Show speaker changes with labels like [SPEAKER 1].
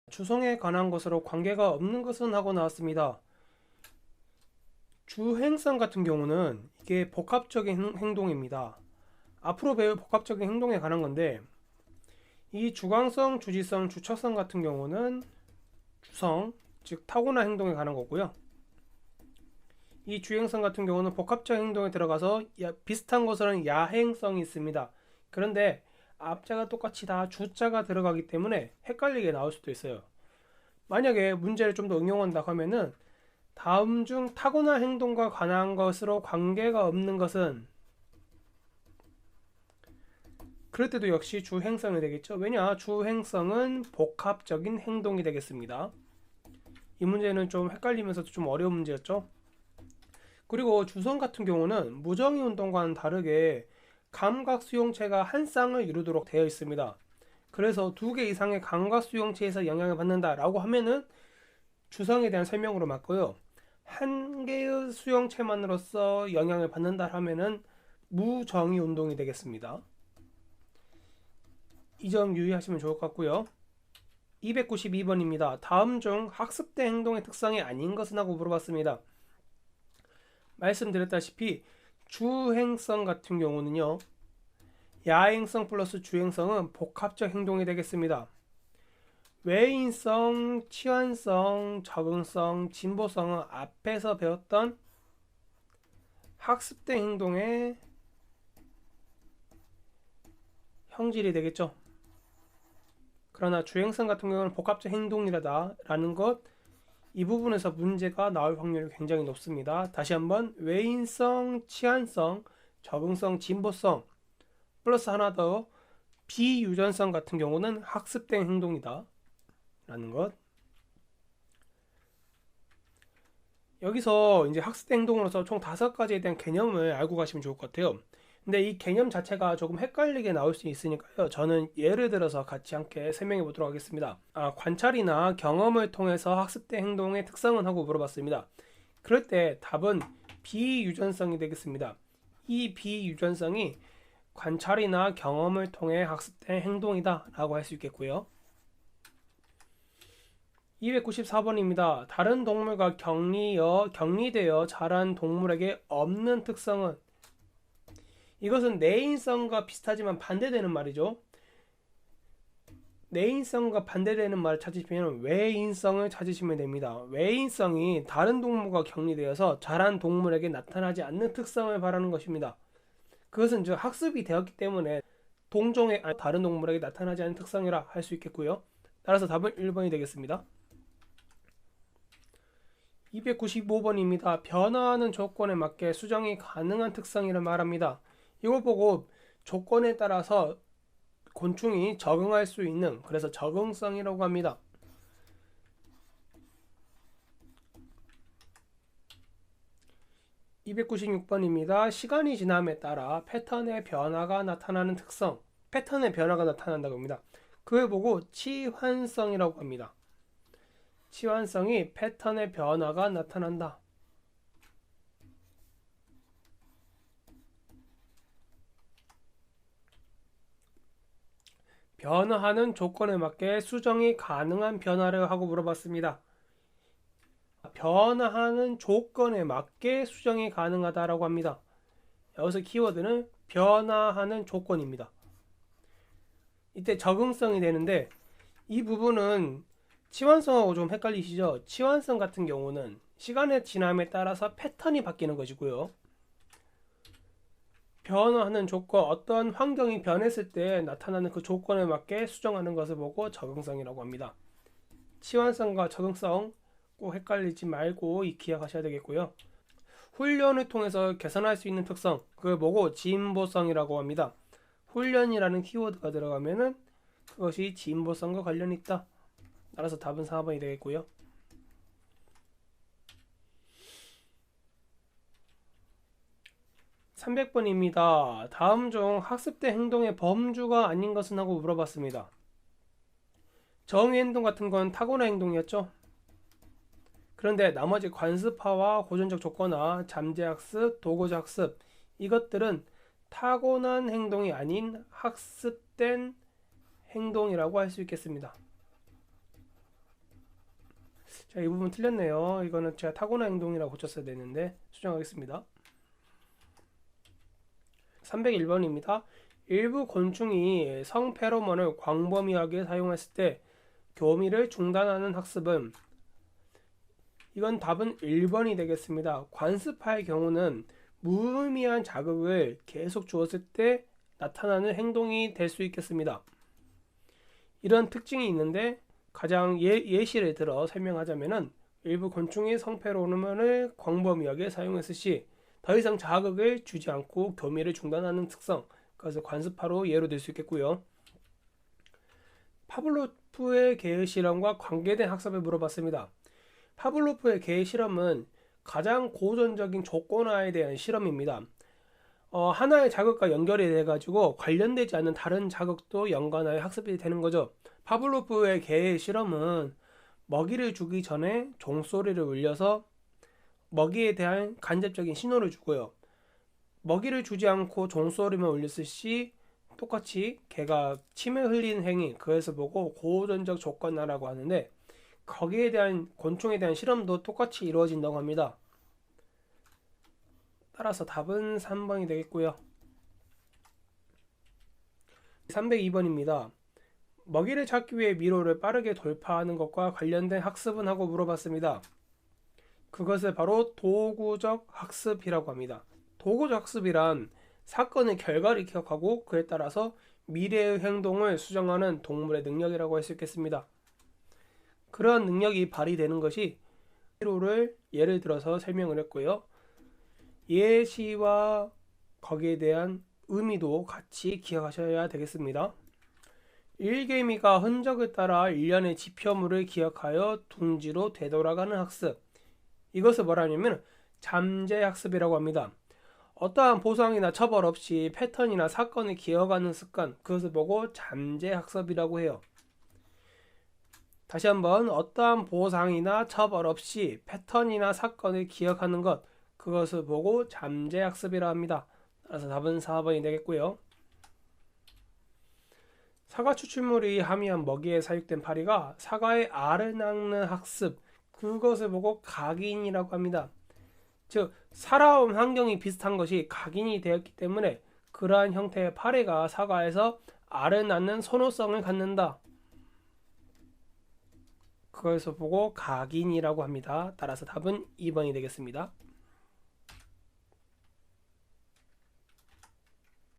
[SPEAKER 1] 주성에 관한 것으로 관계가 없는 것은 하고 나왔습니다. 주행성 같은 경우는 이게 복합적인 행동입니다. 앞으로 배울 복합적인 행동에 관한 건데, 이 주관성, 주지성, 주척성 같은 경우는 주성, 즉 타고난 행동에 관한 거고요. 이 주행성 같은 경우는 복합적 행동에 들어가서 비슷한 것으로는 야행성이 있습니다. 그런데 앞자가 똑같이 다 주자가 들어가기 때문에 헷갈리게 나올 수도 있어요. 만약에 문제를 좀 더 응용한다 하면은 다음 중 타고난 행동과 관한 것으로 관계가 없는 것은, 그럴 때도 역시 주행성이 되겠죠. 왜냐? 주행성은 복합적인 행동이 되겠습니다. 이 문제는 좀 헷갈리면서도 좀 어려운 문제였죠. 그리고 주성 같은 경우는 무정의 운동과는 다르게 감각 수용체가 한 쌍을 이루도록 되어 있습니다. 그래서 두 개 이상의 감각 수용체에서 영향을 받는다라고 하면은 주성에 대한 설명으로 맞고요. 한 개의 수용체만으로서 영향을 받는다 하면은 무정의 운동이 되겠습니다. 이 점 유의하시면 좋을 것 같고요. 292번입니다. 다음 중 학습대 행동의 특성이 아닌 것은 하고 물어봤습니다. 말씀드렸다시피 주행성 같은 경우는요, 야행성 플러스 주행성은 복합적 행동이 되겠습니다. 외인성, 치환성, 적응성, 진보성은 앞에서 배웠던 학습대 행동의 형질이 되겠죠. 그러나 주행성 같은 경우는 복합적 행동이라는 것, 이 부분에서 문제가 나올 확률이 굉장히 높습니다. 다시 한번 외인성, 치환성, 적응성, 진보성 플러스 하나 더 비유전성 같은 경우는 학습된 행동이다 라는 것. 여기서 이제 학습된 행동으로서 총 5가지에 대한 개념을 알고 가시면 좋을 것 같아요. 근데 이 개념 자체가 조금 헷갈리게 나올 수 있으니까요. 저는 예를 들어서 같이 함께 설명해 보도록 하겠습니다. 관찰이나 경험을 통해서 학습된 행동의 특성은 하고 물어봤습니다. 그럴 때 답은 비유전성이 되겠습니다. 이 비유전성이 관찰이나 경험을 통해 학습된 행동이다 라고 할 수 있겠고요. 294번입니다. 다른 동물과 격리되어 자란 동물에게 없는 특성은, 이것은 내인성과 비슷하지만 반대되는 말이죠. 내인성과 반대되는 말을 찾으시면 외인성을 찾으시면 됩니다. 외인성이 다른 동물과 격리되어서 자란 동물에게 나타나지 않는 특성을 말하는 것입니다. 그것은 즉 학습이 되었기 때문에 동종의 다른 동물에게 나타나지 않는 특성이라 할 수 있겠고요. 따라서 답은 1번이 되겠습니다. 295번입니다. 변화하는 조건에 맞게 수정이 가능한 특성이라 말합니다. 이걸 보고 조건에 따라서 곤충이 적응할 수 있는, 그래서 적응성이라고 합니다. 296번입니다. 시간이 지남에 따라 패턴의 변화가 나타나는 특성, 패턴의 변화가 나타난다고 합니다. 그걸 보고 치환성이라고 합니다. 치환성이 패턴의 변화가 나타난다. 변화하는 조건에 맞게 수정이 가능한 변화를 하고 물어봤습니다. 변화하는 조건에 맞게 수정이 가능하다라고 합니다. 여기서 키워드는 변화하는 조건입니다. 이때 적응성이 되는데, 이 부분은 치환성하고 좀 헷갈리시죠? 치환성 같은 경우는 시간의 지남에 따라서 패턴이 바뀌는 것이고요. 변화하는 조건, 어떤 환경이 변했을 때 나타나는 그 조건에 맞게 수정하는 것을 보고 적응성이라고 합니다. 치환성과 적응성 꼭 헷갈리지 말고 기억하셔야 되겠고요. 훈련을 통해서 개선할 수 있는 특성, 그걸 보고 진보성이라고 합니다. 훈련이라는 키워드가 들어가면은 그것이 진보성과 관련이 있다. 따라서 답은 4번이 되겠고요. 300번입니다. 다음 중 학습대 행동의 범주가 아닌 것은 하고 물어봤습니다. 정의 행동 같은 건 타고난 행동이었죠. 그런데 나머지 관습화와 고전적 조건화, 잠재학습, 도구학습, 이것들은 타고난 행동이 아닌 학습된 행동이라고 할 수 있겠습니다. 자, 이 부분 틀렸네요. 이거는 제가 타고난 행동이라고 고쳤어야 되는데 수정하겠습니다. 301번입니다. 일부 곤충이 성페로몬을 광범위하게 사용했을 때 교미를 중단하는 학습은, 이건 답은 1번이 되겠습니다. 관습할 경우는 무의미한 자극을 계속 주었을 때 나타나는 행동이 될 수 있겠습니다. 이런 특징이 있는데 가장 예시를 들어 설명하자면은, 일부 곤충이 성페로몬을 광범위하게 사용했을 시 더 이상 자극을 주지 않고 교미를 중단하는 특성, 그래서 관습하로 예로 들 수 있겠고요. 파블로프의 개의 실험과 관계된 학습을 물어봤습니다. 파블로프의 개의 실험은 가장 고전적인 조건화에 대한 실험입니다. 하나의 자극과 연결이 돼가지고 관련되지 않는 다른 자극도 연관하여 학습이 되는 거죠. 파블로프의 개의 실험은 먹이를 주기 전에 종소리를 울려서 먹이에 대한 간접적인 신호를 주고요. 먹이를 주지 않고 종소리만 울렸을 시 똑같이 개가 침을 흘리는 행위, 그것을 보고 고전적 조건화라고 하는데, 거기에 대한 곤충에 대한 실험도 똑같이 이루어진다고 합니다. 따라서 답은 3번이 되겠고요. 302번입니다. 먹이를 찾기 위해 미로를 빠르게 돌파하는 것과 관련된 학습은 하고 물어봤습니다. 그것을 바로 도구적 학습이라고 합니다. 도구적 학습이란 사건의 결과를 기억하고 그에 따라서 미래의 행동을 수정하는 동물의 능력이라고 할 수 있겠습니다. 그러한 능력이 발휘되는 것이 미로를 예를 들어서 설명을 했고요. 예시와 거기에 대한 의미도 같이 기억하셔야 되겠습니다. 일개미가 흔적을 따라 일련의 지표물을 기억하여 둥지로 되돌아가는 학습, 이것을 뭐라 하냐면 잠재학습이라고 합니다. 어떠한 보상이나 처벌 없이 패턴이나 사건을 기억하는 습관, 그것을 보고 잠재학습이라고 해요. 다시 한번, 어떠한 보상이나 처벌 없이 패턴이나 사건을 기억하는 것, 그것을 보고 잠재학습이라 합니다. 따라서 답은 4번이 되겠고요. 사과 추출물이 함유한 먹이에 사육된 파리가 사과의 알을 낚는 학습, 그것을 보고 각인이라고 합니다. 즉, 살아온 환경이 비슷한 것이 각인이 되었기 때문에 그러한 형태의 파리가 사과에서 알을 낳는 선호성을 갖는다. 그것을 보고 각인이라고 합니다. 따라서 답은 2번이 되겠습니다.